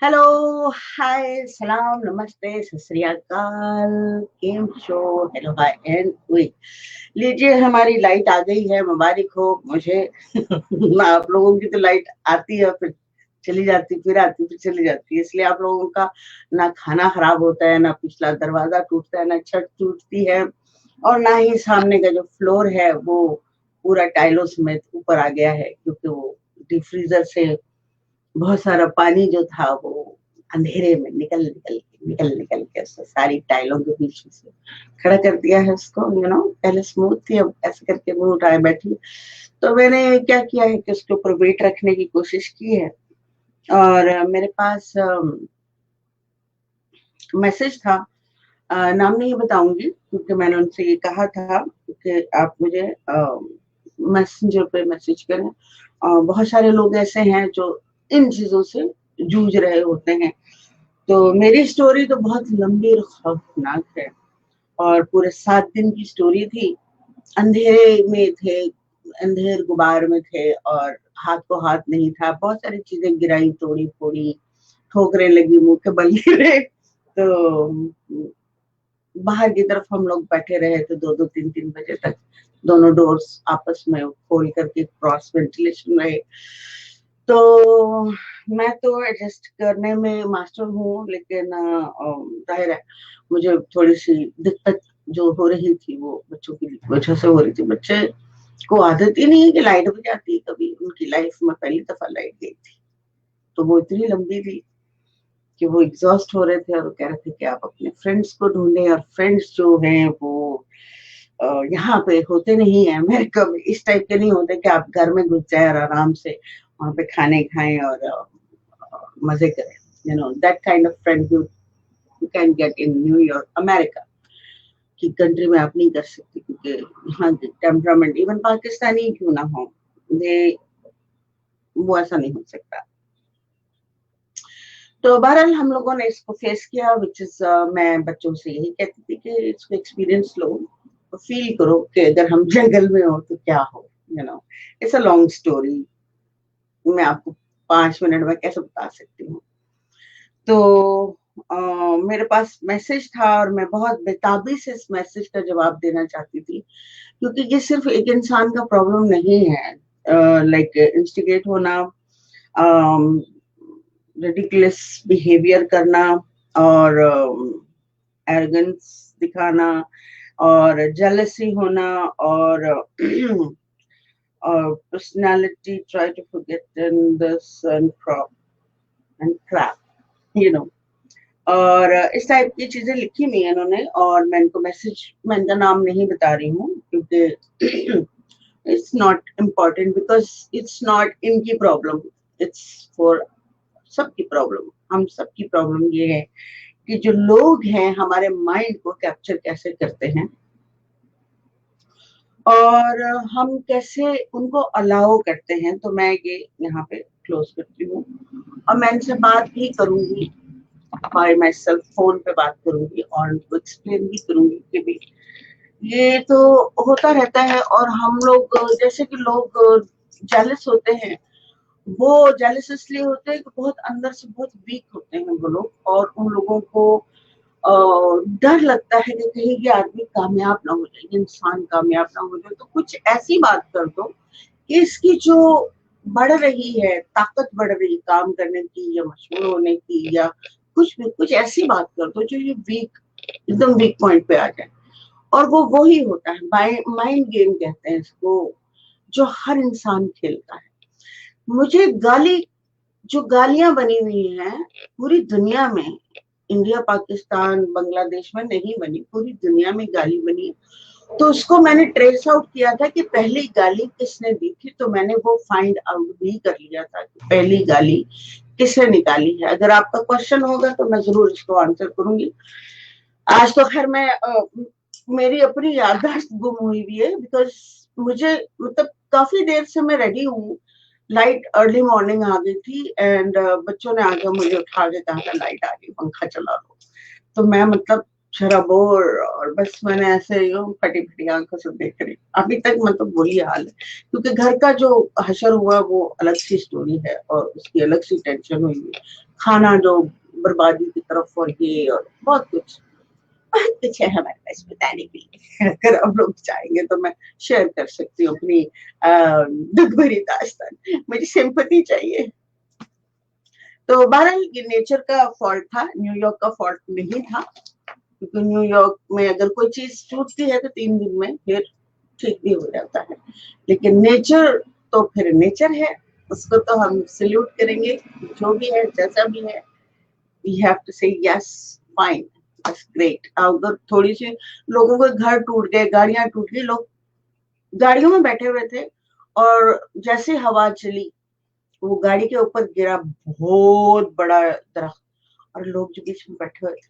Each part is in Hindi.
हेलो, हाय, सलाम, नमस्ते, सत श्री अकाल, केम शो, हेलो, हाय एंड वी। लीजिए, हमारी लाइट आ गई है, मुबारक हो मुझे। आप लोगों की तो लाइट आती है फिर चली जाती, फिर आती, फिर चली जाती है, इसलिए आप लोगों का ना खाना खराब होता है, ना पिछला दरवाजा टूटता है, ना छत टूटती है, और ना ही सामने का जो फ्लोर है वो पूरा टाइलों समेत ऊपर आ गया है, क्योंकि वो डीप फ्रीजर से बहुत सारा पानी जो था वो अंधेरे में निकल के उसने सारी टाइलों के बीच में से खड़ा कर दिया है उसको। पहले स्मूथ थी, अब ऐसे करके वो उठाए बैठी। तो मैंने क्या किया है कि उसके ऊपर वेट रखने की कोशिश की है, और मेरे पास मैसेज था। नाम नहीं बताऊंगी क्योंकि मैंने उनसे ये कहा था कि आप मुझे मैसेंजर पे मैसेज करें। बहुत सारे लोग ऐसे हैं जो इन चीजों से जूझ रहे होते हैं। तो मेरी स्टोरी तो बहुत लंबी और खौफनाक है, और पूरे 7 दिन की स्टोरी थी। अंधेरे में थे, अंधेर गुबार में थे, और हाथ को हाथ नहीं था, बहुत सारी चीजें गिराई, तोड़ी फोड़ी, ठोकरें लगी, मुंह के बल गिरे। तो बाहर की तरफ हम लोग बैठे रहे थे 2-2 3-3 बजे तक, दोनों डोर्स आपस में खोल करके क्रॉस वेंटिलेशन रहे। तो मैं तो एडजस्ट करने में मास्टर हूँ, लेकिन जाहिर है मुझे थोड़ी सी दिक्कत जो हो रही थी वो बच्चों की वजह से हो रही थी। बच्चे को आदत ही नहीं है कि लाइट भी जाती है, कभी उनकी लाइफ में पहली दफा लाइट गई थी। तो वो इतनी लंबी थी कि वो एग्जॉस्ट हो रहे थे, और वो कह रहे थे कि आप अपने फ्रेंड्स को ढूंढें, और फ्रेंड्स जो हैं वो यहाँ पे होते नहीं है, अमेरिका में इस टाइप के नहीं होते कि आप घर में घुस जाए और आराम से वहां पे खाने खाएं और मजे करें। That kind of friend you can get in New York, America की कंट्री में आप नहीं कर सकते, क्योंकि यहाँ टेम्परामेंट इवन पाकिस्तानी क्यों ना हो, दे वो ऐसा नहीं हो सकता। तो बहरहाल हम लोगों ने इसको फेस किया, विच इज मैं बच्चों से यही कहती थी कि इसको एक्सपीरियंस लो, फील करो कि अगर हम जंगल में हो तो क्या हो। इट्स अ लॉन्ग स्टोरी, मैं आपको 5 मिनट में कैसे बता सकती हूँ। तो मेरे पास मैसेज था, और मैं बहुत बेताबी से इस मैसेज का जवाब देना चाहती थी, क्योंकि ये सिर्फ एक इंसान का प्रॉब्लम नहीं है। लाइक इंस्टिगेट होना, रिडिकुलस बिहेवियर करना, और एरोगेंस दिखाना, और जेलसी होना, और personality try to forget in this and crap, you know और इस टाइप की चीजें लिखी हुई है इन्होंने। और मैं इनको मैसेज, मैं इनका नाम नहीं बता रही हूँ क्योंकि it's not important, because it's not इनकी प्रॉब्लम, इट्स फॉर सबकी प्रॉब्लम। हम सबकी प्रॉब्लम ये है कि जो लोग हैं हमारे माइंड को कैप्चर कैसे करते हैं, और हम कैसे उनको अलाउ करते हैं। तो मैं ये यहाँ पे क्लोज करती हूँ, और मैं इनसे बात भी करूंगी, बाय माई सेल्फ फोन पे बात करूंगी, और उनको एक्सप्लेन भी करूंगी कि भी ये तो होता रहता है। और हम लोग जैसे कि लोग जेलस होते हैं, वो जेलस इसलिए होते हैं कि बहुत अंदर से बहुत वीक होते हैं वो लोग, और उन लोगों को डर लगता है कि कहीं ये आदमी कामयाब ना हो जाए, इंसान कामयाब ना हो जाए। तो कुछ ऐसी बात कर दो कि इसकी जो बढ़ रही है, ताकत बढ़ रही काम करने की या मशहूर होने की, या कुछ भी, कुछ ऐसी बात कर दो जो ये वीक, एकदम वीक पॉइंट पे आ जाए। और वो वही होता है, माइंड गेम कहते हैं इसको, जो हर इंसान खेलता है। मुझे गाली, जो गालियां बनी हुई हैं पूरी दुनिया में, इंडिया, पाकिस्तान, बांग्लादेश में नहीं बनी, पूरी दुनिया में गाली बनी है। तो उसको मैंने ट्रेस आउट किया था कि पहली गाली किसने दी थी, तो मैंने वो फाइंड आउट भी कर लिया था कि पहली गाली किसने निकाली है। अगर आपका क्वेश्चन होगा तो मैं जरूर इसको आंसर करूंगी। आज तो खैर मैं मेरी अपनी याददाश्त गुम हुई भी है, बिकॉज मुझे मतलब काफी देर से मैं रेडी हूँ। लाइट अर्ली मॉर्निंग आ गई थी, एंड बच्चों ने आकर मुझे उठा के कहा था लाइट आ गई, पंखा चला लो। तो मैं मतलब शराबोर, और बस मैंने ऐसे यूँ फटी-फटी आँखों से देख रही। अभी तक मतलब वही हाल है, क्योंकि घर का जो हशर हुआ वो अलग सी स्टोरी है और उसकी अलग सी टेंशन हुई है। खाना जो बर्बादी की तरफ और ये और बहुत कुछ है हमारे पास बताने के लिए। अगर आप लोग चाहेंगे तो मैं शेयर कर सकती हूँ अपनी दुःख भरी दास्तान। मुझे सिम्पैथी चाहिए। तो बहरहाल ये नेचर का फॉल्ट था, न्यूयॉर्क का फॉल्ट नहीं था। क्योंकि न्यूयॉर्क में अगर कोई चीज टूटती है तो 3 दिन में फिर ठीक भी हो जाता है, लेकिन नेचर तो फिर नेचर है, उसको तो हम सल्यूट करेंगे, जो भी है जैसा भी है। वी हैव टू से यस, फाइन, दैट्स ग्रेट। अगर थोड़ी सी लोगों के घर टूट गए, गाड़ियां टूट गई, लोग गाड़ियों में बैठे हुए थे और जैसे हवा चली वो गाड़ी के ऊपर गिरा बहुत बड़ा दरख्त, और लोग जो बीच में बैठे हुए थे,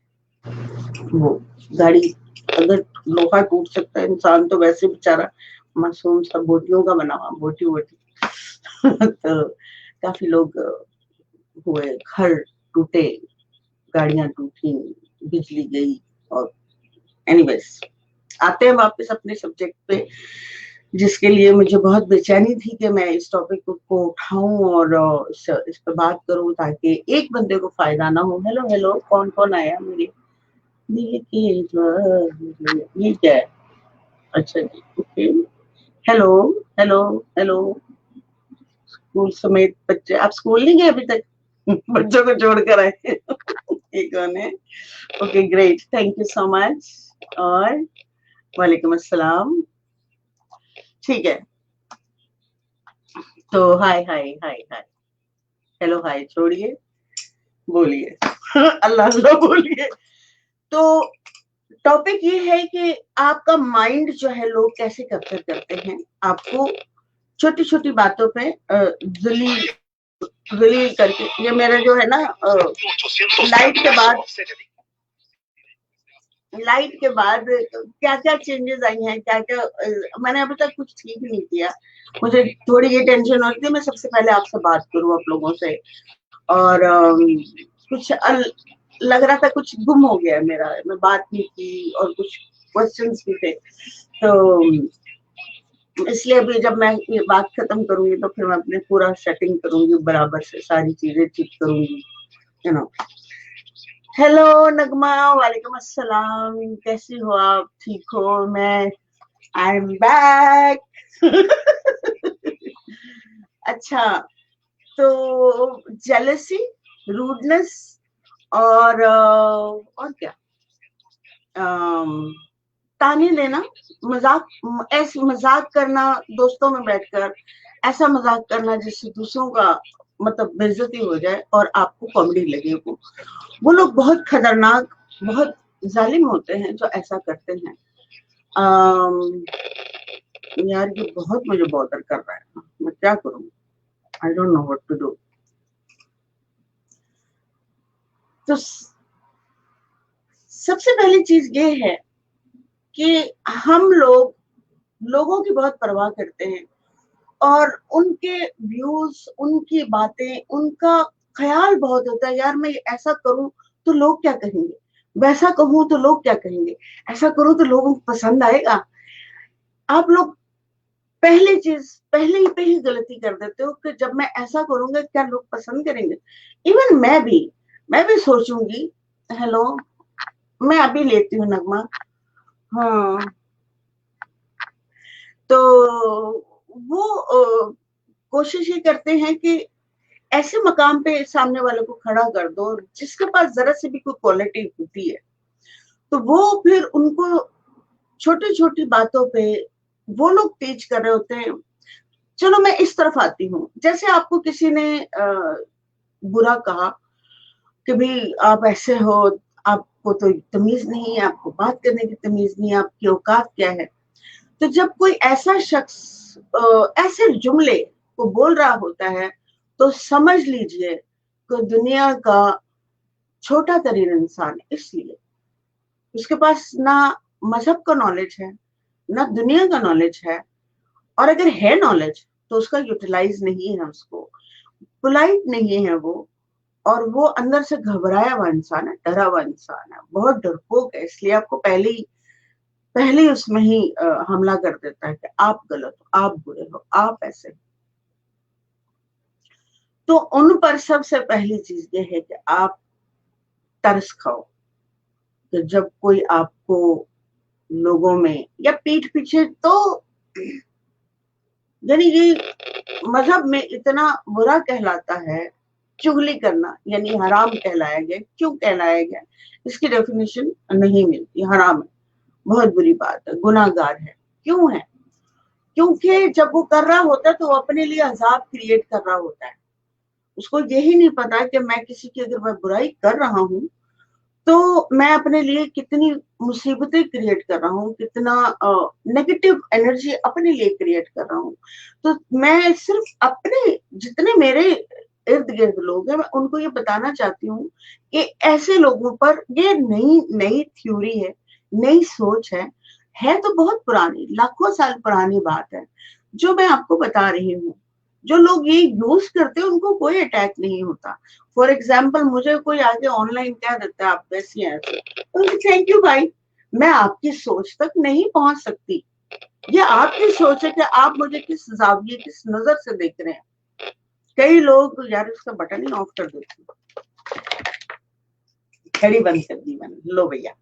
वो गाड़ी, अगर लोहा टूट सकता है, इंसान तो वैसे बेचारा मासूम सा बोटियों का बना हुआ, बोटी वोटी तो काफी लोग हुए, घर टूटे, गाड़ियां टूटी, बिजली गई। और एनीवेज, आते हैं वापस अपने सब्जेक्ट पे, जिसके लिए मुझे बहुत बेचैनी थी कि मैं इस टॉपिक को उठाऊं और इस पर बात करूं, ताकि एक बंदे को फायदा ना हो। हेलो हेलो, कौन कौन आया मेरे ये क्या है? अच्छा जी, okay. Hello hello hello. School समेत बच्चे, आप स्कूल नहीं गए अभी तक? बच्चों को जोड़ कर आए। ये कौन है? Okay great, thank you so much. और वालेकुम अस्सलाम। ठीक है, तो हाय हाय हाय हाय, हेलो हाय छोड़िए, बोलिए। अल्लाह अल्लाह बोलिए। तो टॉपिक ये है कि आपका माइंड जो है लोग कैसे कैप्चर करते हैं आपको, छोटी छोटी बातों पे जलील जलील करके। ये मेरा जो है ना लाइट के बाद क्या क्या चेंजेस आई हैं, क्या क्या मैंने अभी तक कुछ ठीक नहीं किया। मुझे थोड़ी ये टेंशन होती है, मैं सबसे पहले आपसे बात करूं आप लोगों से। और कुछ लग रहा था कुछ गुम हो गया है मेरा, मैं बात नहीं की और कुछ क्वेश्चंस भी थे। तो इसलिए अभी जब मैं ये बात खत्म करूंगी तो फिर मैं अपने पूरा सेटिंग करूंगी, बराबर से सारी चीजें ठीक करूंगी, यू नो। हेलो नगमा, वालेकुम अस्सलाम, कैसी हो आप? ठीक हो? मैं आई एम बैक। अच्छा, तो जेलसी, रूडनेस और क्या, ताने देना, मजाक, ऐसे मजाक करना दोस्तों में बैठकर, ऐसा मजाक करना जिससे दूसरों का मतलब बेइज्जती हो जाए और आपको कॉमेडी लगे। वो लोग बहुत खतरनाक, बहुत जालिम होते हैं जो ऐसा करते हैं। यार ये बहुत मुझे बॉदर कर रहा है, मैं क्या करूं? I don't know what to do. तो सबसे पहली चीज ये है कि हम लोगों की बहुत परवाह करते हैं और उनके व्यूज, उनकी बातें, उनका ख्याल बहुत होता है। यार मैं ऐसा करूं तो लोग क्या कहेंगे, वैसा कहूं तो लोग क्या कहेंगे, ऐसा करूं तो लोगों को पसंद आएगा। आप लोग पहली चीज पहले ही पे ही गलती कर देते हो कि जब मैं ऐसा करूंगा क्या लोग पसंद करेंगे। इवन मैं भी सोचूंगी। हेलो, मैं अभी लेती हूँ नगमा। हाँ, तो वो कोशिश ये करते हैं कि ऐसे मकाम पे सामने वाले को खड़ा कर दो जिसके पास जरा सी भी कोई क्वालिटी होती है, तो वो फिर उनको छोटी छोटी बातों पे वो लोग टीच कर रहे होते हैं। चलो मैं इस तरफ आती हूँ, जैसे आपको किसी ने बुरा कहा कि भाई आप ऐसे हो, आपको तो तमीज नहीं है, आपको बात करने की तमीज नहीं है, आपकी औकात क्या है। तो जब कोई ऐसा शख्स ऐसे जुमले को बोल रहा होता है तो समझ लीजिए कि दुनिया का छोटा तरीन इंसान है। इसलिए उसके पास ना मजहब का नॉलेज है, ना दुनिया का नॉलेज है, और अगर है नॉलेज तो उसका यूटिलाइज नहीं है, उसको पोलाइट नहीं है वो, और वो अंदर से घबराया हुआ इंसान है, डरा हुआ इंसान है, बहुत डरपोक है, इसलिए आपको पहले ही उसमें ही हमला कर देता है कि आप गलत हो, आप बुरे हो, आप ऐसे हो। तो उन पर सबसे पहली चीज ये है कि आप तरस खाओ कि जब कोई आपको लोगों में या पीठ पीछे, तो यानी ये मजहब में इतना बुरा कहलाता है, चुगली करना यानी हराम कहलाया गया। क्यों कहलाया गया, इसकी डेफिनेशन नहीं मिलती। हराम है, बहुत बुरी बात है, गुनाहगार है। क्यों है? क्योंकि जब वो कर रहा होता है तो वो अपने लिए अजाब क्रिएट कर रहा होता है। उसको यही नहीं पता कि मैं किसी की अगर मैं बुराई कर रहा हूँ तो मैं अपने लिए कितनी मुसीबतें क्रिएट कर रहा हूँ, कितना नेगेटिव एनर्जी अपने लिए क्रिएट कर रहा हूँ। तो मैं सिर्फ अपने जितने मेरे इर्द गिर्द लोग हैं, मैं उनको ये बताना चाहती हूँ कि ऐसे लोगों पर ये नई नई थ्योरी नई सोच है तो बहुत पुरानी, लाखों साल पुरानी बात है जो मैं आपको बता रही हूँ। जो लोग ये यूज करते हैं उनको कोई अटैक नहीं होता। फॉर एग्जाम्पल, मुझे कोई आगे ऑनलाइन कह देता है आप वैसी हैं ऐसे, तो थैंक यू भाई, मैं आपकी सोच तक नहीं पहुंच सकती। ये आपकी सोच है कि आप मुझे किस जाविये, किस नजर से देख रहे हैं। कई लोग, यार इसका बटन ही ऑफ कर देते हैं, घड़ी बंद कर दी मैंने, लो भैया।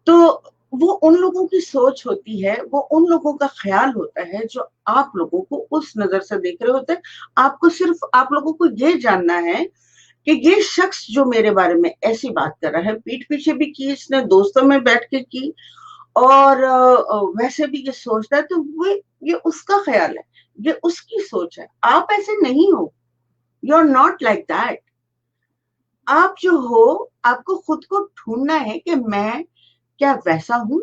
तो वो उन लोगों की सोच होती है, वो उन लोगों का ख्याल होता है जो आप लोगों को उस नजर से देख रहे होते हैं। आपको सिर्फ, आप लोगों को ये जानना है कि ये शख्स जो मेरे बारे में ऐसी बात कर रहा है, पीठ पीछे भी की इसने, दोस्तों में बैठ के की, और वैसे भी ये सोचता है, तो वो ये उसका ख्याल है, ये उसकी सोच है। आप ऐसे नहीं हो, you are not like that. आप जो हो, आपको खुद को ढूंढना है कि मैं क्या वैसा हूं।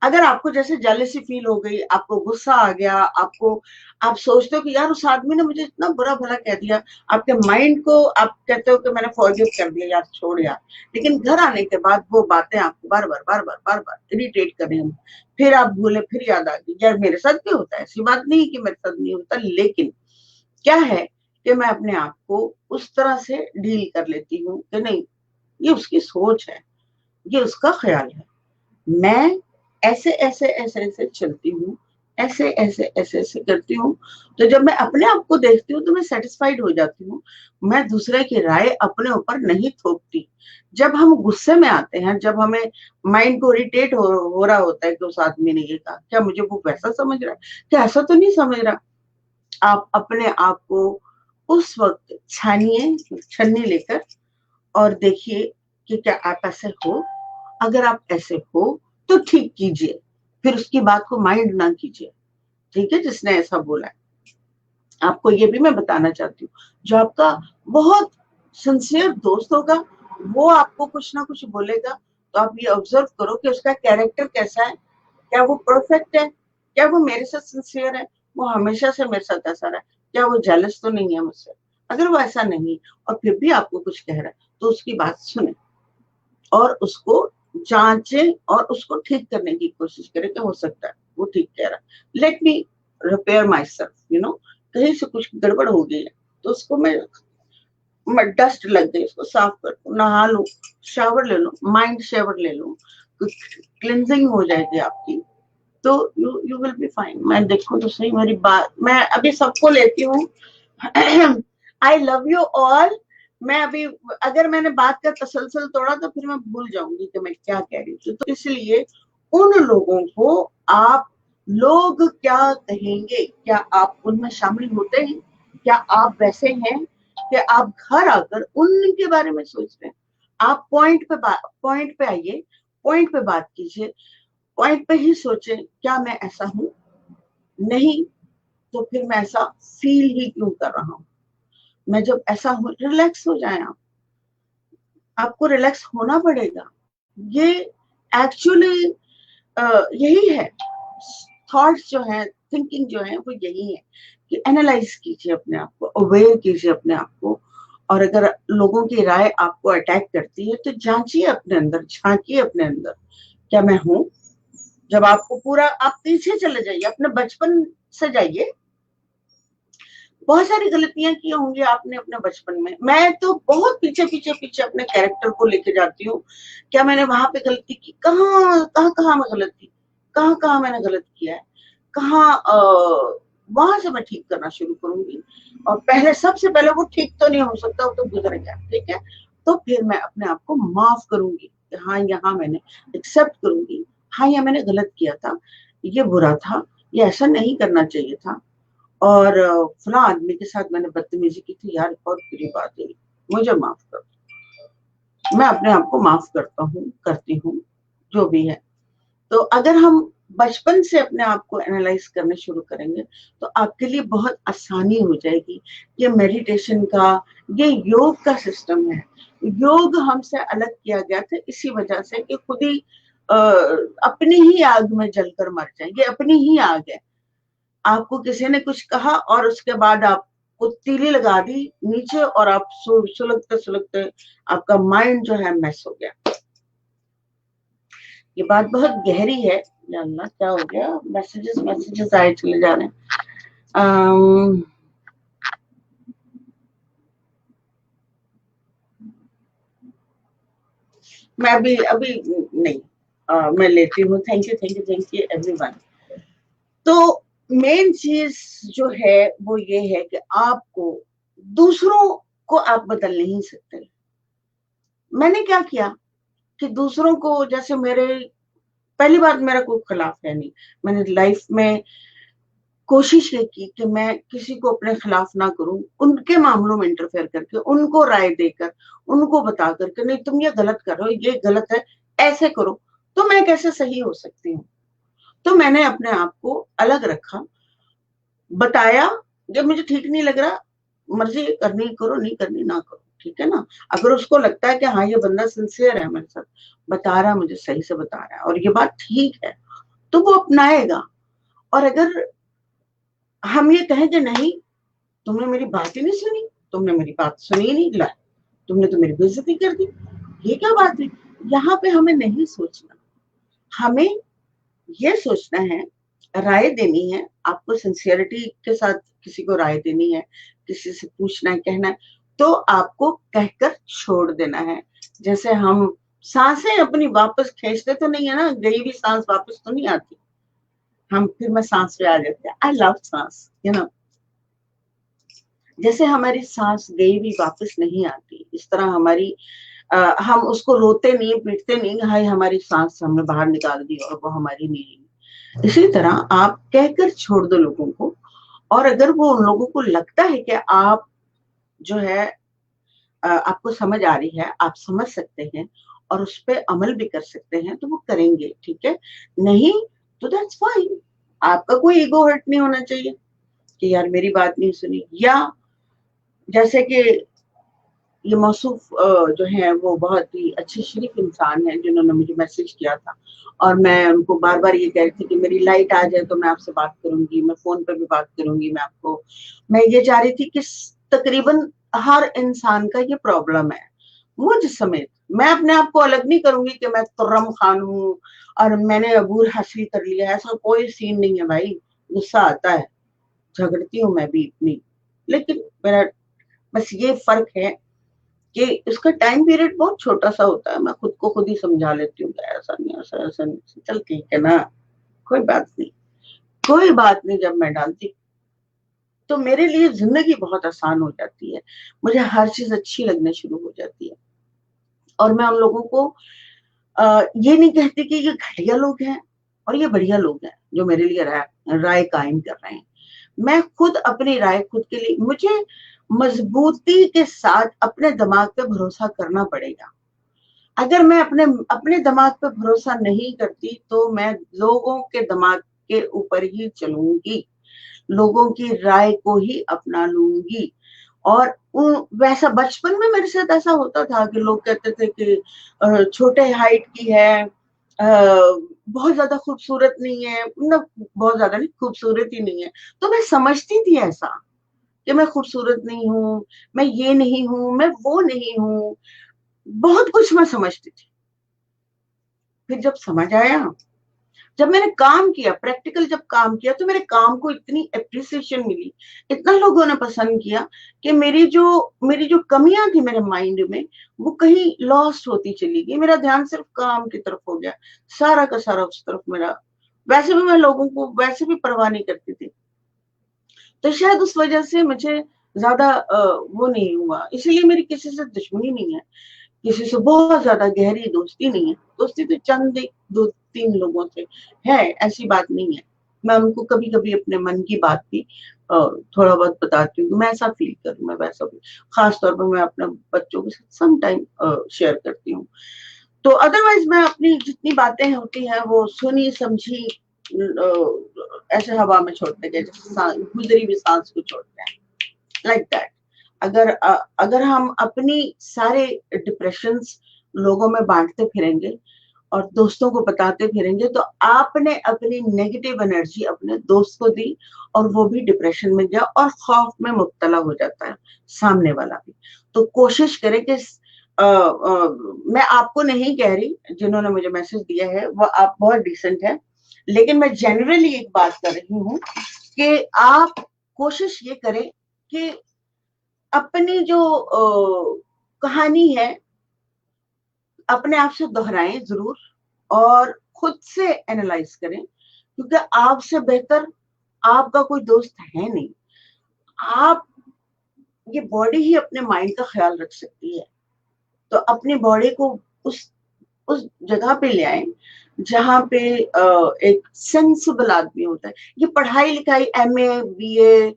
अगर आपको जैसे जेलसी फील हो गई, आपको गुस्सा आ गया, आपको, आप सोचते हो कि यार उस आदमी ने मुझे इतना बुरा भला कह दिया, आपके माइंड को आप कहते हो कि मैंने फॉरगिव कर दिया यार, छोड़ यार, लेकिन घर आने के बाद वो बातें आपको बार बार इरिटेट कर रही हैं। फिर आप भूले, फिर याद आ गई, यार मेरे साथ भी होता है, ऐसी बात नहीं कि मेरे साथ नहीं होता, लेकिन क्या है कि मैं अपने आप को उस तरह से डील कर लेती हूँ कि नहीं, ये उसकी सोच है, ये उसका ख्याल है, मैं ऐसे ऐसे ऐसे ऐसे चलती हूँ, ऐसे ऐसे ऐसे ऐसे करती हूँ। तो जब मैं अपने आप को देखती हूँ तो मैं सेटिस्फाइड हो जाती हूँ। मैं दूसरे की राय अपने ऊपर नहीं थोपती। जब हम गुस्से में आते हैं, जब हमें माइंड को इरिटेट हो रहा होता है कि उस आदमी ने ये कहा, क्या मुझे वो वैसा समझ रहा है, क्या ऐसा तो नहीं समझ रहा, आप अपने आप को उस वक्त छानिए, छन्नी लेकर, और देखिए कि क्या आप ऐसे हो। अगर आप ऐसे हो तो ठीक कीजिए, फिर उसकी बात को माइंड ना कीजिए। ठीक है, जिसने ऐसा बोला है, आपको ये भी मैं बताना चाहती हूँ, जो आपका बहुत सिंसियर दोस्त होगा, वो आपको कुछ ना कुछ बोलेगा, तो आप ये ऑब्जर्व करो कि उसका कैरेक्टर कैसा है, क्या वो परफेक्ट है, क्या वो मेरे साथ सिंसियर है, वो हमेशा से मेरे साथ ऐसा रहा है, क्या वो जेलस तो नहीं है मुझसे। अगर वो ऐसा नहीं और फिर भी आपको कुछ कह रहा है, तो उसकी बात सुने और उसको जांचे और उसको ठीक करने की कोशिश करें कि हो सकता है वो ठीक कह रहा है, let me repair my self, कहीं से कुछ गड़बड़ हो गई है तो उसको मैं डस्ट लग गई, उसको साफ कर दूं, नहा लूं, शावर ले लूं, माइंड शावर ले लूं, क्लिनजिंग हो जाएगी आपकी, तो यू विल बी फाइन। मैं देखो तो सही, मेरी बात मैं अभी सबको लेती हूँ। I love you all. मैं अभी, अगर मैंने बात का तसलसल तोड़ा तो फिर मैं भूल जाऊंगी कि मैं क्या कह रही थी, तो इसलिए उन लोगों को आप, लोग क्या कहेंगे, क्या आप उनमें शामिल होते हैं? क्या आप वैसे हैं कि आप घर आकर उनके बारे में सोच रहे हैं? आप पॉइंट पे आइए, पॉइंट पे बात कीजिए, पॉइंट पे ही सोचे, क्या मैं ऐसा हूं? नहीं, तो फिर मैं ऐसा फील ही क्यों कर रहा हूं? मैं जब ऐसा हूं, रिलैक्स हो जाए आप, आपको रिलैक्स होना पड़ेगा। ये एक्चुअली यही है, थॉट्स जो है, थिंकिंग जो है, वो यही है कि एनालाइज कीजिए अपने आप को, अवेयर कीजिए अपने आप को, और अगर लोगों की राय आपको अटैक करती है तो जांचिए अपने अंदर, झांकिए अपने अंदर, क्या मैं हूं? जब आपको पूरा, आप पीछे चले जाइए, अपने बचपन से जाइए, बहुत सारी गलतियां की होंगी आपने अपने बचपन में। मैं तो बहुत पीछे पीछे पीछे अपने कैरेक्टर को लेके जाती हूँ, क्या मैंने वहां पे गलती की, कहाँ मैं गलत थी, कहाँ मैंने गलत किया है, कहाँ वहां से मैं ठीक करना शुरू करूंगी। और पहले, सबसे पहले वो ठीक तो नहीं हो सकता, वो तो गुजर गया, ठीक है, तो फिर मैं अपने आप को माफ करूंगी कि हाँ यहाँ मैंने एक्सेप्ट करूंगी, हाँ ये मैंने गलत किया था, ये बुरा था, ये ऐसा नहीं करना चाहिए था, और फला आदमी के साथ मैंने बदतमीजी की थी यार, बहुत बुरी बात है, मुझे माफ कर। मैं अपने आप को माफ करता हूँ, करती हूँ, जो भी है। तो अगर हम बचपन से अपने आप को एनालाइज करने शुरू करेंगे तो आपके लिए बहुत आसानी हो जाएगी। ये मेडिटेशन का, ये योग का सिस्टम है। योग हमसे अलग किया गया था इसी वजह से कि खुद ही अपनी ही आग में जलकर मर जाएंगे, अपनी ही आग है। आपको किसी ने कुछ कहा और उसके बाद आपको तीली लगा दी नीचे, और आप सुलगते सुलगते आपका माइंड जो है मैस हो गया। ये बात बहुत गहरी है। जानना क्या हो गया, मैसेजेस मैसेजेस आए चले जा रहे हैं। मैं अभी अभी नहीं, मैं लेती हूँ। Thank you everyone. तो मेन चीज जो है वो ये है कि आपको, दूसरों को आप बदल नहीं सकते। मैंने क्या किया कि दूसरों को, जैसे मेरे, पहली बात, मेरा कोई खिलाफ है नहीं। मैंने लाइफ में कोशिश ये की कि मैं किसी को अपने खिलाफ ना करूं, उनके मामलों में इंटरफेयर करके, उनको राय देकर, उनको बता करके, नहीं तुम ये गलत कर रहे हो, ये गलत है, ऐसे करो, तो मैं कैसे सही हो सकती हूँ। तो मैंने अपने आप को अलग रखा, बताया, जब मुझे ठीक नहीं लग रहा, मर्जी करनी करो, नहीं करनी ना करो, ठीक है ना। अगर उसको लगता है कि हाँ ये बंदा सिंसियर है मेरे साथ, बता रहा है, मुझे सही से बता रहा है और ये बात ठीक है, तो वो अपनाएगा। और अगर हम ये कहें कि नहीं, तुमने मेरी बात ही नहीं सुनी, तुमने मेरी बात सुनी ही नहीं, ला तुमने तो मेरी बेइज्जती कर दी, ये क्या बात है। यहाँ पे हमें नहीं सोचना, हमें ये सोचना है, राय देनी है, आपको सिंसियरिटी के साथ किसी को राय देनी है, किसी से पूछना है, कहना है, तो आपको कहकर छोड़ देना है। जैसे हम सांसें अपनी वापस खींचते तो नहीं है ना, गई हुई सांस वापस तो नहीं आती, हम फिर मैं सांस पे आ जाते हैं। आई लव सांस, जैसे हमारी सांस गई भी वापस नहीं आती, इस तरह हमारी हम उसको रोते नहीं, पीटते नहीं, हाय हमारी सांस हमने बाहर निकाल दी और वो हमारी नहीं रही। इसी तरह आप कहकर छोड़ दो लोगों को। और अगर वो, उन लोगों को लगता है कि आप जो है, आपको समझ आ रही है, आप समझ सकते हैं और उस पर अमल भी कर सकते हैं, तो वो करेंगे, ठीक है। नहीं तो दैट्स फाइन। आपका कोई ईगो हर्ट नहीं होना चाहिए कि यार मेरी बात नहीं सुनी। या जैसे कि ये मौसूफ जो है वो बहुत ही अच्छे शरीफ इंसान है, जिन्होंने मुझे मैसेज किया था, और मैं उनको बार बार ये कह रही थी कि मेरी लाइट आ जाए तो मैं आपसे बात करूंगी, मैं फोन पर भी बात करूंगी, मैं ये चाह रही थी कि तकरीबन हर इंसान का ये प्रॉब्लम है, मुझ समेत। मैं अपने आप को अलग नहीं करूंगी कि मैं तुर्रम खान हूँ और मैंने अबूर हासिल कर लिया, ऐसा कोई सीन नहीं है भाई। गुस्सा आता है, झगड़ती हूँ मैं भी इतनी, लेकिन मेरा बस ये फर्क है कि इसका टाइम पीरियड बहुत छोटा सा होता है। मैं खुद को खुद ही समझा लेती हूँ, ऐसा नहीं, ऐसा नहीं, चल ठीक है ना, कोई बात नहीं, कोई बात नहीं। जब मैं डालती तो मेरे लिए जिंदगी बहुत आसान हो जाती है, मुझे हर चीज अच्छी लगने शुरू हो जाती है। और मैं उन लोगों को ये नहीं कहती कि ये घटिया लोग हैं और ये बढ़िया लोग हैं जो मेरे लिए राय कायम कर रहे हैं। मैं खुद अपनी राय खुद के लिए, मुझे मजबूती के साथ अपने दिमाग पे भरोसा करना पड़ेगा। अगर मैं अपने अपने दिमाग पे भरोसा नहीं करती तो मैं लोगों के दिमाग के ऊपर ही चलूंगी, लोगों की राय को ही अपना लूंगी। और वैसा बचपन में मेरे साथ ऐसा होता था कि लोग कहते थे कि छोटे हाइट की है, बहुत ज्यादा खूबसूरत नहीं है, मतलब बहुत ज्यादा नहीं, खूबसूरत ही नहीं है। तो मैं समझती थी ऐसा कि मैं खूबसूरत नहीं हूँ, मैं ये नहीं हूँ, मैं वो नहीं हूँ, बहुत कुछ मैं समझती थी। फिर जब समझ आया जब मैंने काम किया, प्रैक्टिकल जब काम किया, तो मेरे काम को इतनी एप्रिसिएशन मिली, इतना लोगों ने पसंद किया कि मेरी जो कमियां थी मेरे माइंड में, वो कहीं लॉस्ट होती चली गई। मेरा ध्यान सिर्फ काम की तरफ हो गया, सारा का सारा उस तरफ मेरा। वैसे भी मैं लोगों को वैसे भी परवाह नहीं करती थी, तो शायद उस वजह से मुझे ज्यादा वो नहीं हुआ। इसीलिए मेरी किसी से दुश्मनी नहीं है, किसी से बहुत ज्यादा गहरी दोस्ती नहीं है। दोस्ती तो चंद एक दो तीन लोगों से है, ऐसी बात नहीं है। मैं उनको कभी कभी अपने मन की बात भी थोड़ा बहुत बताती हूँ, मैं ऐसा फील करूँ, मैं वैसा भी। खास तौर पर मैं अपने बच्चों के साथ सम टाइम शेयर करती हूँ। तो अदरवाइज मैं अपनी जितनी बातें होती हैं वो सुनी समझी ऐसे हवा में छोड़ते गए, जैसे गुजरी हुई सांस को छोड़ते हैं, लाइक दैट। अगर हम अपनी सारे डिप्रेशंस लोगों में बांटते फिरेंगे और दोस्तों को बताते फिरेंगे, तो आपने अपनी नेगेटिव एनर्जी अपने दोस्त को दी और वो भी डिप्रेशन में गया और खौफ में मुब्तला हो जाता है सामने वाला भी। तो कोशिश करें कि मैं आपको नहीं कह रही, जिन्होंने मुझे मैसेज दिया है वो आप बहुत डिसेंट है, लेकिन मैं जनरली एक बात कर रही हूँ कि आप कोशिश ये करें कि अपनी जो कहानी है अपने आप से दोहराएं जरूर, और खुद से एनालाइज करें, क्योंकि आपसे बेहतर आपका कोई दोस्त है नहीं। आप ये बॉडी ही अपने माइंड का ख्याल रख सकती है, तो अपनी बॉडी को उस जगह पे ले आए जहाँ पे एक सेंसिबल आदमी होता है। ये पढ़ाई लिखाई एमए बीए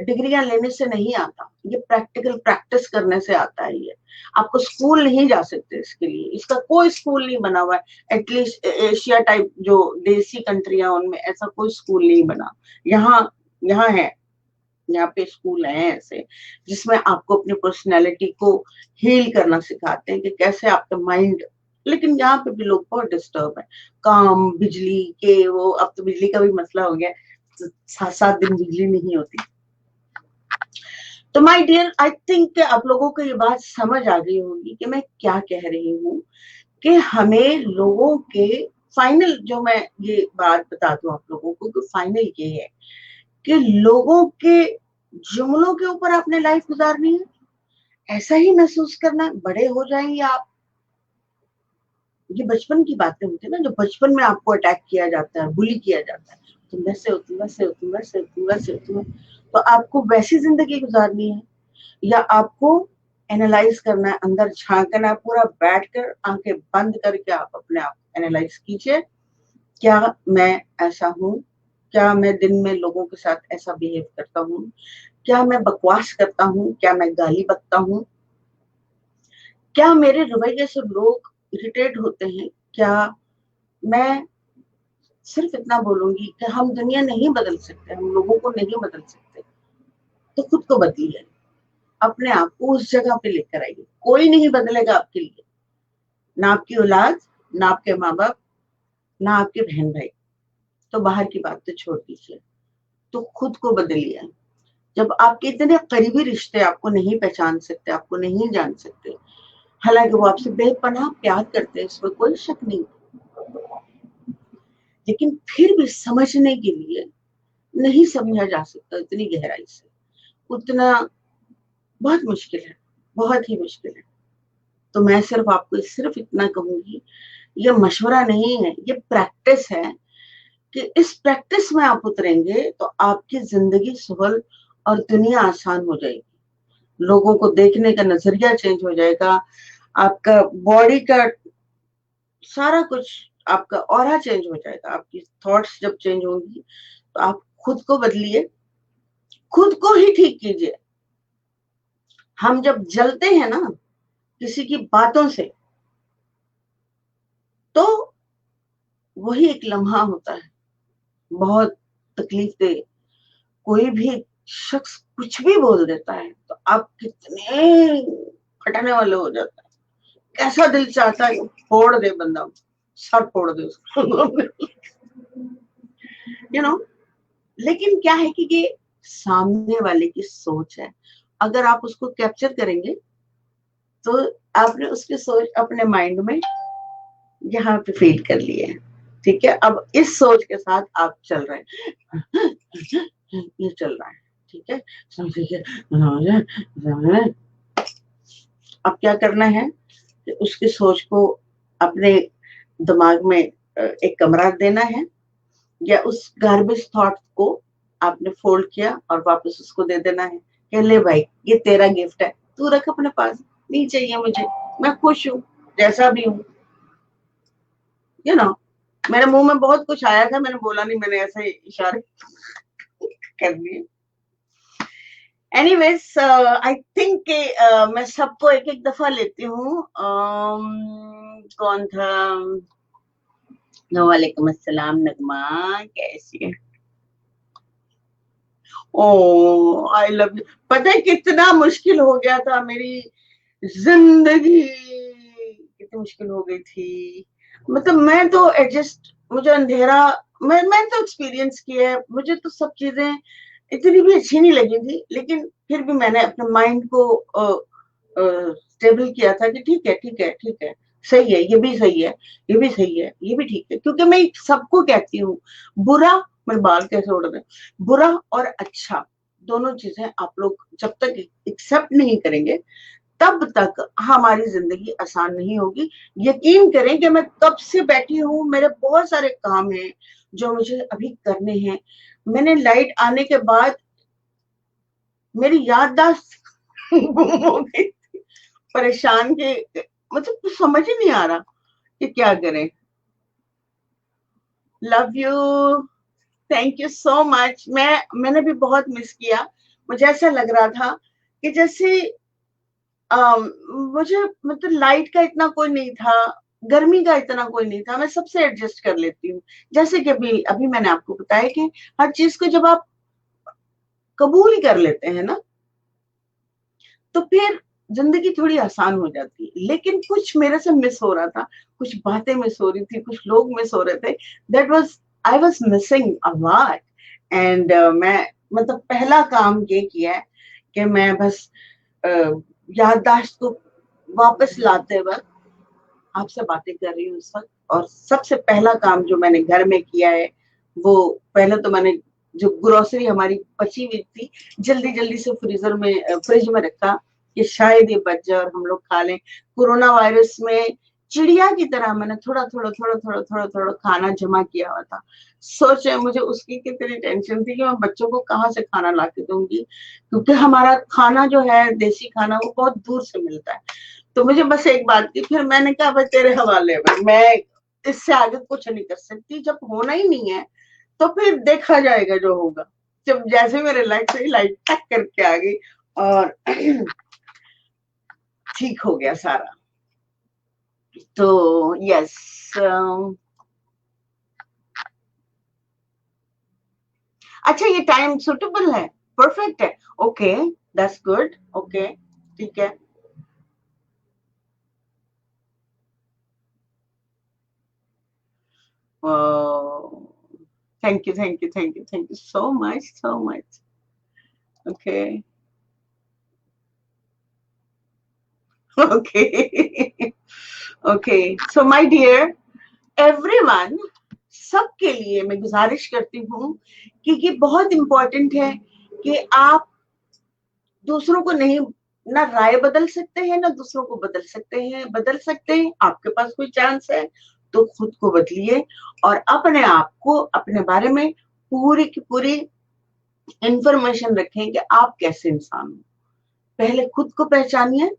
डिग्रियां लेने से नहीं आता, ये प्रैक्टिकल प्रैक्टिस करने से आता है। ये आपको स्कूल नहीं जा सकते इसके लिए, इसका कोई स्कूल नहीं बना हुआ है। एटलीस्ट एशिया टाइप जो देसी कंट्रियां उनमें ऐसा कोई स्कूल नहीं बना। यहाँ यहाँ है, यहाँ पे स्कूल हैं ऐसे जिसमें आपको अपनी पर्सनैलिटी को हील करना सिखाते हैं कि कैसे आपका माइंड। लेकिन यहाँ पे भी लोग बहुत डिस्टर्ब है, काम बिजली के वो, अब तो बिजली का भी मसला हो गया, 7-7 दिन बिजली नहीं होती। तो माय डियर, आई थिंक आप लोगों को ये बात समझ आ गई होगी कि मैं क्या कह रही हूँ, कि हमें लोगों के फाइनल, जो मैं ये बात बता दूं आप लोगों को, कि फाइनल ये है कि लोगों के जुमलों के ऊपर आपने लाइफ गुजारनी है, ऐसा ही महसूस करना है। बड़े हो जाएंगे आप, ये बचपन की बातें होती है ना, जो बचपन में आपको अटैक किया जाता है, बुली किया जाता है, तुम वैसे हो, तुम वैसे हो, तुम वैसे हो, तुम वैसे हो, तुम, तो आपको वैसी जिंदगी गुजारनी है, या आपको एनालाइज करना है, अंदर झांकना है, पूरा बैठकर आंखें बंद करके आप अपने आप एनालाइज कीजिए, क्या मैं ऐसा हूँ? क्या मैं दिन में लोगों के साथ ऐसा बिहेव करता हूँ? क्या मैं बकवास करता हूँ? क्या मैं गाली बकता हूँ? क्या मेरे रवैये से लोग इरिटेट होते हैं? क्या मैं सिर्फ इतना बोलूंगी कि हम दुनिया नहीं बदल सकते, हम लोगों को नहीं बदल सकते, तो खुद को बदलिए, अपने आप को उस जगह पे लेकर आइए। कोई नहीं बदलेगा आपके लिए, ना आपकी औलाद, ना आपके माँ बाप, ना आपके बहन भाई, तो बाहर की बात तो छोड़ दीजिए, तो खुद को बदलिए। जब आपके इतने करीबी रिश्ते आपको नहीं पहचान सकते, आपको नहीं जान सकते, हालांकि वो आपसे बेपनाह प्यार करते हैं, इसमें कोई शक नहीं, लेकिन फिर भी समझने के लिए नहीं समझा जा सकता इतनी गहराई से, उतना बहुत मुश्किल है, बहुत ही मुश्किल है। तो मैं सिर्फ आपको सिर्फ इतना कहूंगी, ये मशवरा नहीं है, ये प्रैक्टिस है, कि इस प्रैक्टिस में आप उतरेंगे तो आपकी जिंदगी सहल और दुनिया आसान हो जाएगी। लोगों को देखने का नजरिया चेंज हो जाएगा, आपका बॉडी का सारा कुछ, आपका ऑरा चेंज हो जाएगा। आपकी थॉट्स जब चेंज होंगी तो आप खुद को बदलिए, खुद को ही ठीक कीजिए। हम जब जलते हैं ना किसी की बातों से, तो वही एक लम्हा होता है, बहुत तकलीफ दे। कोई भी शख्स कुछ भी बोल देता है तो आप कितने फटने वाले हो जाते हैं, कैसा दिल चाहता है फोड़ दे बंदा, सर फोड़ दे उसको यू नो। लेकिन क्या है कि ये सामने वाले की सोच है, अगर आप उसको कैप्चर करेंगे तो आपने उसकी सोच अपने माइंड में यहाँ पे फीड कर ली है। ठीक है, अब इस सोच के साथ आप चल रहे हैं, ये चल रहा है, ठीक है, समझिए। अब क्या करना है कि उसकी सोच को अपने दिमाग में एक कमरा देना है, या उस गार्बेज थॉट को आपने फोल्ड किया और वापस उसको दे देना है कि ले भाई, ये तेरा गिफ्ट है, तू रख अपने पास, नहीं चाहिए मुझे, मैं खुश हूँ जैसा भी हूँ। यू नो, मेरे मुंह में बहुत कुछ आया था, मैंने बोला नहीं, मैंने ऐसे इशारे कर दिए। एनीवेज, आई थिंक मैं सबको एक एक दफा लेती हूँ। कौन था? वालेकुम अस्सलाम नगमा, कैसी है? ओ आई लव यू। पता है कितना मुश्किल हो गया था, मेरी जिंदगी कितनी मुश्किल हो गई थी। मतलब मैं तो एडजस्ट, मुझे अंधेरा, मैं तो एक्सपीरियंस किया है, मुझे तो सब चीजें इतनी भी अच्छी नहीं लगी थी, लेकिन फिर भी मैंने अपने माइंड को स्टेबल किया था कि ठीक है, ठीक है, ठीक है, सही है, ये भी सही है, ये भी सही है, ये भी ठीक है, क्योंकि मैं सबको कहती हूँ, बुरा, मेरे बाल कैसे उड़ रहे, बुरा और अच्छा दोनों चीजें आप लोग जब तक एक्सेप्ट नहीं करेंगे, तब तक हमारी जिंदगी आसान नहीं होगी। यकीन करें कि मैं कब से बैठी हूँ, मेरे बहुत सारे काम हैं जो मुझे अभी करने हैं। मैंने लाइट आने के बाद मेरी याददाश्त गुम हो गई, परेशान के, मतलब कुछ समझ ही नहीं आ रहा कि क्या करें। Love you, thank you so much. मैंने भी बहुत मिस किया। मुझे ऐसा लग रहा था कि जैसे मुझे, मतलब लाइट का इतना कोई नहीं था, गर्मी का इतना कोई नहीं था, मैं सबसे एडजस्ट कर लेती हूँ। जैसे कि अभी अभी मैंने आपको बताया कि हर चीज को जब आप कबूल कर लेते हैं ना, तो फिर जिंदगी थोड़ी आसान हो जाती है। लेकिन कुछ मेरे से मिस हो रहा था, कुछ बातें मिस हो रही थी, कुछ लोग मिस हो रहे थे। That was, I was missing a lot. And मैं, मतलब पहला काम ये किया है कि मैं बस याददाश्त को वापस लाते वक्त आपसे बातें कर रही हूँ इस वक्त। और सबसे पहला काम जो मैंने घर में किया है, वो पहले तो मैंने जो ग्रोसरी हमारी बची हुई थी, जल्दी जल्दी से फ्रीजर में, फ्रिज में रखा कि शायद ये बच जाए और हम लोग खा लें। कोरोना वायरस में चिड़िया की तरह मैंने थोड़ा थोड़ा थोड़ा थोड़ा थोड़ा थोड़ा खाना जमा किया हुआ था। सोचे मुझे उसकी कितनी टेंशन थी कि मैं बच्चों को कहाँ से खाना ला के दूंगी, क्योंकि हमारा खाना जो है, देसी खाना, वो बहुत दूर से मिलता है। तो मुझे बस एक बात की, फिर मैंने कहा भाई तेरे हवाले में, मैं इससे आगे कुछ नहीं कर सकती, जब होना ही नहीं है तो फिर देखा जाएगा जो होगा। जब जैसे मेरे लाइट से लाइट टक करके आ गई और ठीक हो गया सारा। तो यस, अच्छा ये टाइम सुटेबल है, परफेक्ट है, ओके, दैट्स गुड, ओके, ठीक है। Thank you, thank you, thank you, thank you so much, so much. Okay, okay, okay. So my dear everyone, सबके लिए मैं गुजारिश करती हूँ कि ये बहुत इंपॉर्टेंट है कि आप दूसरों को नहीं, ना राय बदल सकते हैं, ना दूसरों को बदल सकते हैं। बदल सकते हैं, आपके पास कोई चांस है तो खुद को बदलिए और अपने आप को, अपने बारे में पूरी की पूरी इंफॉर्मेशन रखें कि आप कैसे इंसान हो। पहले खुद को पहचानिए,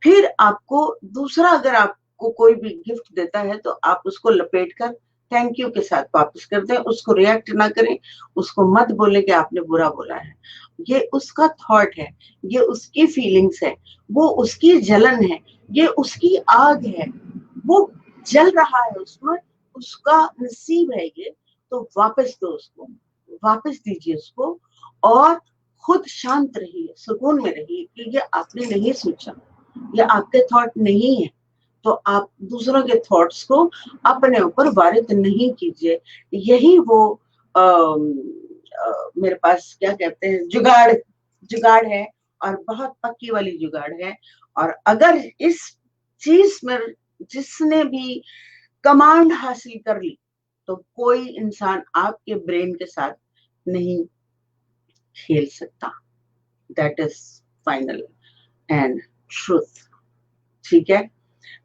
फिर आपको दूसरा अगर आपको कोई भी गिफ्ट देता है तो आप उसको लपेट कर थैंक यू के साथ वापस कर दें, उसको रिएक्ट ना करें, उसको मत बोले कि आपने बुरा बोला है। ये उसका थॉट है, ये उसकी फीलिंग्स है, वो उसकी जलन है, ये उसकी आग है, वो जल रहा है उसमें, उसका नसीब है ये। तो वापस दो उसको, वापस दीजिए उसको, और खुद शांत रहिए, सुकून में रहिए कि ये आपने नहीं सोचा, ये आपके थॉट नहीं है। तो आप दूसरों के थॉट्स को अपने ऊपर वारिद नहीं कीजिए। यही वो मेरे पास क्या कहते हैं, जुगाड़, जुगाड़ है, और बहुत पक्की वाली जुगाड़ है। और अगर इस चीज में जिसने भी कमांड हासिल कर ली, तो कोई इंसान आपके ब्रेन के साथ नहीं खेल सकता। That is final and truth. ठीक है,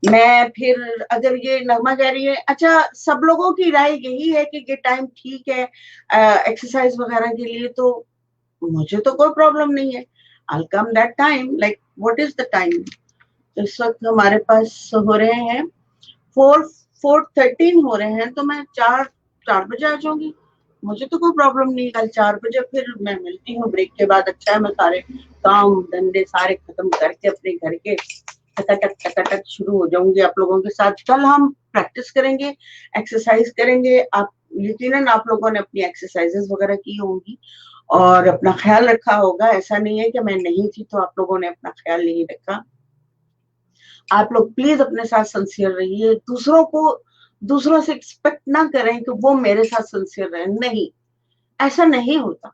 मैं फिर अगर ये नगमा कह रही है, अच्छा सब लोगों की राय यही है कि ये टाइम ठीक है एक्सरसाइज वगैरह के लिए, तो मुझे तो कोई प्रॉब्लम नहीं है। I'll come that time, like what is the time? इस वक्त हमारे पास हो रहे हैं 4:13 हो रहे हैं, तो मैं 4 बजे आ जाऊंगी, मुझे तो कोई प्रॉब्लम नहीं। कल 4 बजे फिर मैं मिलती हूँ ब्रेक के बाद। अच्छा है, मैं सारे काम धंधे सारे खत्म करके अपने घर के टक शुरू हो जाऊंगी आप लोगों के साथ। कल हम प्रैक्टिस करेंगे, एक्सरसाइज करेंगे। आप यकीनन आप लोगों ने अपनी एक्सरसाइजेस वगैरह की होंगी और अपना ख्याल रखा होगा। ऐसा नहीं है कि मैं नहीं थी तो आप लोगों ने अपना ख्याल नहीं रखा। आप लोग प्लीज अपने साथ सिंसियर रहिए, दूसरों से एक्सपेक्ट ना करें कि वो मेरे साथ सिंसियर रहे। नहीं, ऐसा नहीं होता।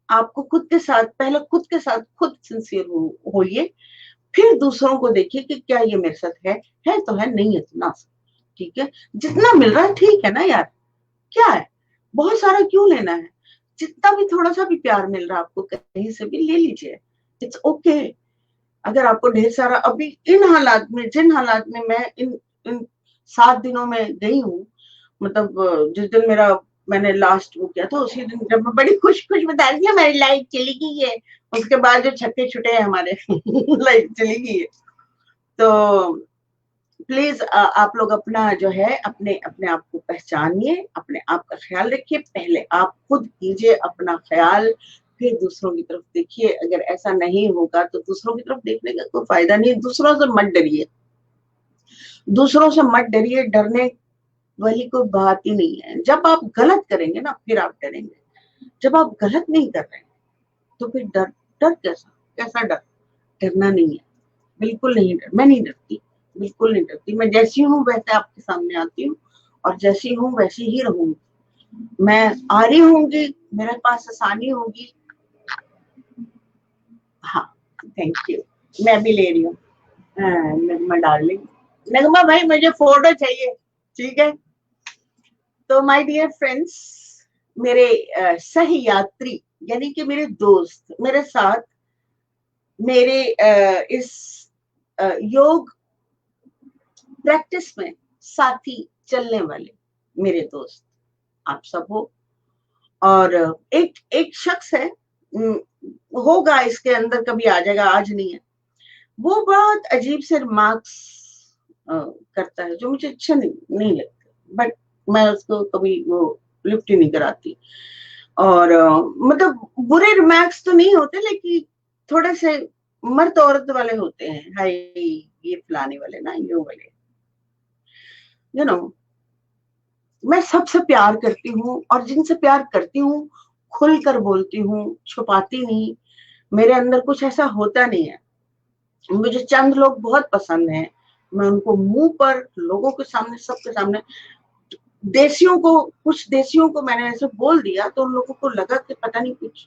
आपको खुद के साथ पहले खुद सिंसियर होइए, फिर दूसरों को देखिए कि क्या ये मेरे साथ है तो है, नहीं है तो ना। ठीक है, जितना मिल रहा है ठीक है ना यार, क्या है, बहुत सारा क्यों लेना है। जितना भी थोड़ा सा भी प्यार मिल रहा है आपको कहीं से भी ले लीजिए, इट्स ओके। अगर आपको ढेर सारा अभी इन हालात में, जिन हालात में मैं इन 7 दिनों में गई हूँ, मतलब जिस दिन मैंने लास्ट वो किया था, उसी दिन जब मैं बड़ी खुश बता रही थी हमारी लाइट चली गई है, उसके बाद जो छक्के छुटे हैं हमारे लाइट चली गई है। तो प्लीज आप लोग अपना जो है अपने आप को पहचानिए, अपने आप का ख्याल रखिए। पहले आप खुद कीजिए अपना ख्याल, फिर दूसरों की तरफ देखिए। अगर ऐसा नहीं होगा तो दूसरों की तरफ देखने का कोई फायदा नहीं। दूसरों से मत डरिए, डरने वाली कोई बात ही नहीं है। जब आप गलत करेंगे ना फिर आप डरेंगे। जब आप गलत नहीं कर रहे तो फिर डर कैसा डर? डरना नहीं है, बिल्कुल नहीं डर। मैं नहीं डरती, बिल्कुल नहीं डरती। मैं जैसी हूँ वैसे आपके सामने आती हूँ और जैसी हूँ वैसी ही रहूंगी। मैं आ रही होंगी, मेरे पास आसानी होगी। हाँ, थैंक यू, मैं भी ले रही हूँ। नगमा डार्लिंग, नगमा भाई मुझे फोटो चाहिए। ठीक है, तो माय डियर फ्रेंड्स, मेरे सही यात्री यानी कि मेरे दोस्त, मेरे साथ मेरे इस योग प्रैक्टिस में साथी चलने वाले मेरे दोस्त आप सब हो। और एक शख्स है, होगा इसके अंदर, कभी आ जाएगा, आज नहीं है। वो बहुत अजीब से रिमार्क्स करता है जो मुझे अच्छा नहीं लगता, बट मैं उसको कभी वो लिफ्ट ही नहीं कराती। और मतलब बुरे रिमार्क्स तो नहीं होते, लेकिन थोड़े से मर्द औरत वाले होते हैं। हाय ये फलाने वाले ना, ये वाले, यू नो। मैं सबसे प्यार करती हूँ और जिनसे प्यार करती हूँ खुलकर बोलती हूँ, छुपाती नहीं। मेरे अंदर कुछ ऐसा होता नहीं है। मुझे चंद लोग बहुत पसंद हैं, मैं उनको मुंह पर लोगों के सामने, सबके सामने, कुछ देसियों को मैंने ऐसे बोल दिया तो उन लोगों को लगा कि पता नहीं कुछ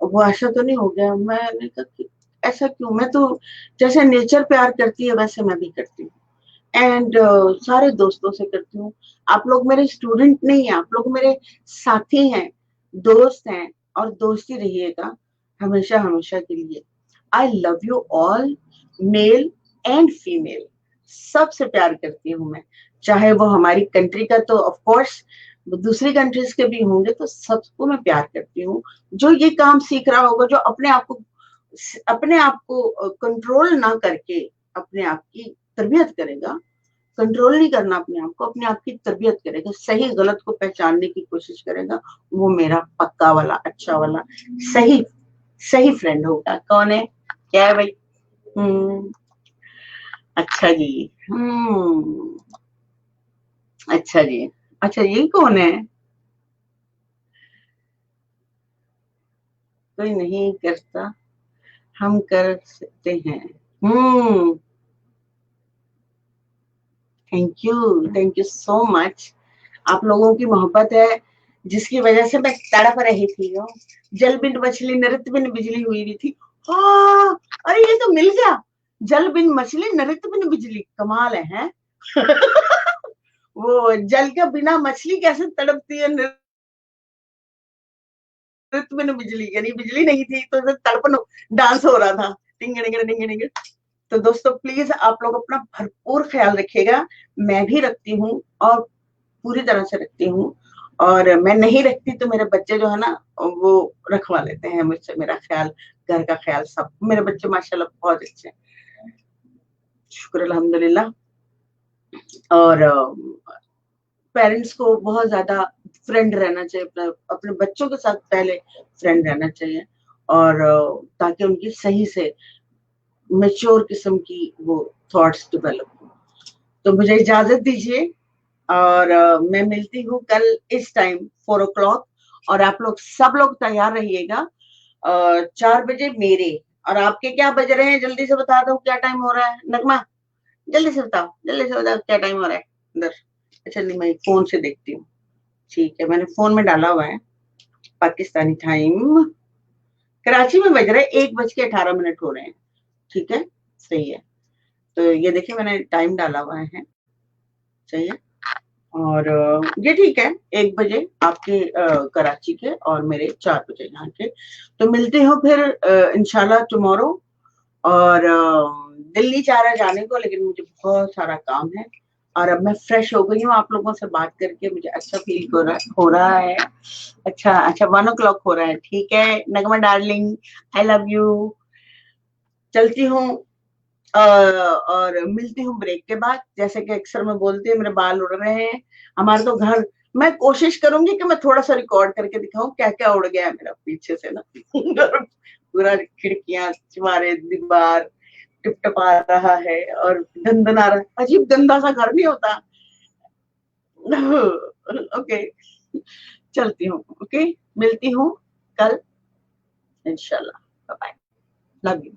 वो ऐसा तो नहीं हो गया। मैंने कहा कि ऐसा क्यों, मैं तो जैसे नेचर प्यार करती है वैसे मैं भी करती हूँ। एंड सारे दोस्तों से करती हूँ। आप लोग मेरे स्टूडेंट नहीं है, आप लोग मेरे साथी हैं, दोस्त हैं, और दोस्ती रहिएगा हमेशा हमेशा के लिए। I love you all, male and female, सबसे प्यार करती हूँ मैं। चाहे वो हमारी कंट्री का, तो ऑफ कोर्स दूसरी कंट्रीज के भी होंगे, तो सबको मैं प्यार करती हूँ। जो ये काम सीख रहा होगा, जो अपने आप को कंट्रोल ना करके अपने आप की तरबियत करेगा, कंट्रोल नहीं करना अपने आप को, अपने आप की तरबियत करेगा, सही गलत को पहचानने की कोशिश करेगा, वो मेरा पक्का वाला, अच्छा वाला, सही फ्रेंड होगा। कौन है, क्या है भाई? अच्छा जी, अच्छा जी, अच्छा ये कौन है? कोई नहीं करता, हम कर सकते हैं। Thank you so much. आप लोगों की मोहब्बत है जिसकी वजह से मैं तड़प रही थी। जल बिन मछली नृत्य बिन बिजली हुई भी थी। हाँ, अरे ये तो मिल गया, जल बिन मछली नृत्य बिन बिजली, कमाल है? वो जल के बिना मछली कैसे तड़पती है, नृत्य में बिजली, यानी बिजली नहीं थी तो तड़पन डांस हो रहा था, टिंग टिंग टिंग टिंग। तो दोस्तों प्लीज आप लोग अपना भरपूर ख्याल रखिएगा, मैं भी रखती हूँ और पूरी तरह से रखती हूँ, और मैं नहीं रखती तो मेरे बच्चे जो है ना वो रखवा लेते हैं मुझसे मेरा ख्याल, घर का ख्याल सब। मेरे बच्चे माशाल्लाह बहुत अच्छे हैं, शुक्र अल्हम्दुलिल्लाह। और पेरेंट्स को बहुत ज्यादा फ्रेंड रहना चाहिए, अपने अपने बच्चों के साथ पहले फ्रेंड रहना चाहिए, और ताकि उनकी सही से मेच्योर किस्म की वो थॉट्स डेवलप हो। तो मुझे इजाजत दीजिए, और मैं मिलती हूँ कल इस टाइम 4 o'clock, और आप लोग सब लोग तैयार रहिएगा 4 बजे मेरे, और आपके क्या बज रहे हैं जल्दी से बता दो, क्या टाइम हो रहा है नगमा, जल्दी से बताओ, जल्दी से बताओ क्या टाइम हो रहा है इधर। अच्छा नहीं, मैं फोन से देखती हूँ, ठीक है, मैंने फोन में डाला हुआ है पाकिस्तानी टाइम, कराची में बज रहे 1:18 हो रहे हैं, ठीक है, सही है। तो ये देखिए मैंने टाइम डाला हुआ है, सही है, और ये ठीक है, 1 बजे आपके कराची के और मेरे 4 बजे यहाँ के। तो मिलते हो फिर इंशाल्लाह टुमारो, और दिल नहीं चाह रहा जाने को, लेकिन मुझे बहुत सारा काम है, और अब मैं फ्रेश हो गई हूँ आप लोगों से बात करके, मुझे अच्छा फील हो रहा है। अच्छा अच्छा, 1 o'clock हो रहा है, ठीक है नगमा डार्लिंग, आई लव यू, चलती हूँ। और मिलती हूँ ब्रेक के बाद, जैसे कि अक्सर मैं बोलती हूँ मेरे बाल उड़ रहे हैं, हमारे तो घर, मैं कोशिश करूंगी कि मैं थोड़ा सा रिकॉर्ड करके दिखाऊं क्या क्या उड़ गया है मेरा पीछे से ना पूरा खिड़कियां, चुबारे, दीवार टिपटपा रहा है और गंदना रहा है, अजीब गंदा सा घर नहीं होता। ओके, चलती हूँ, ओके, मिलती हूँ कल इंशाल्लाह, बाय बाय, लव यू।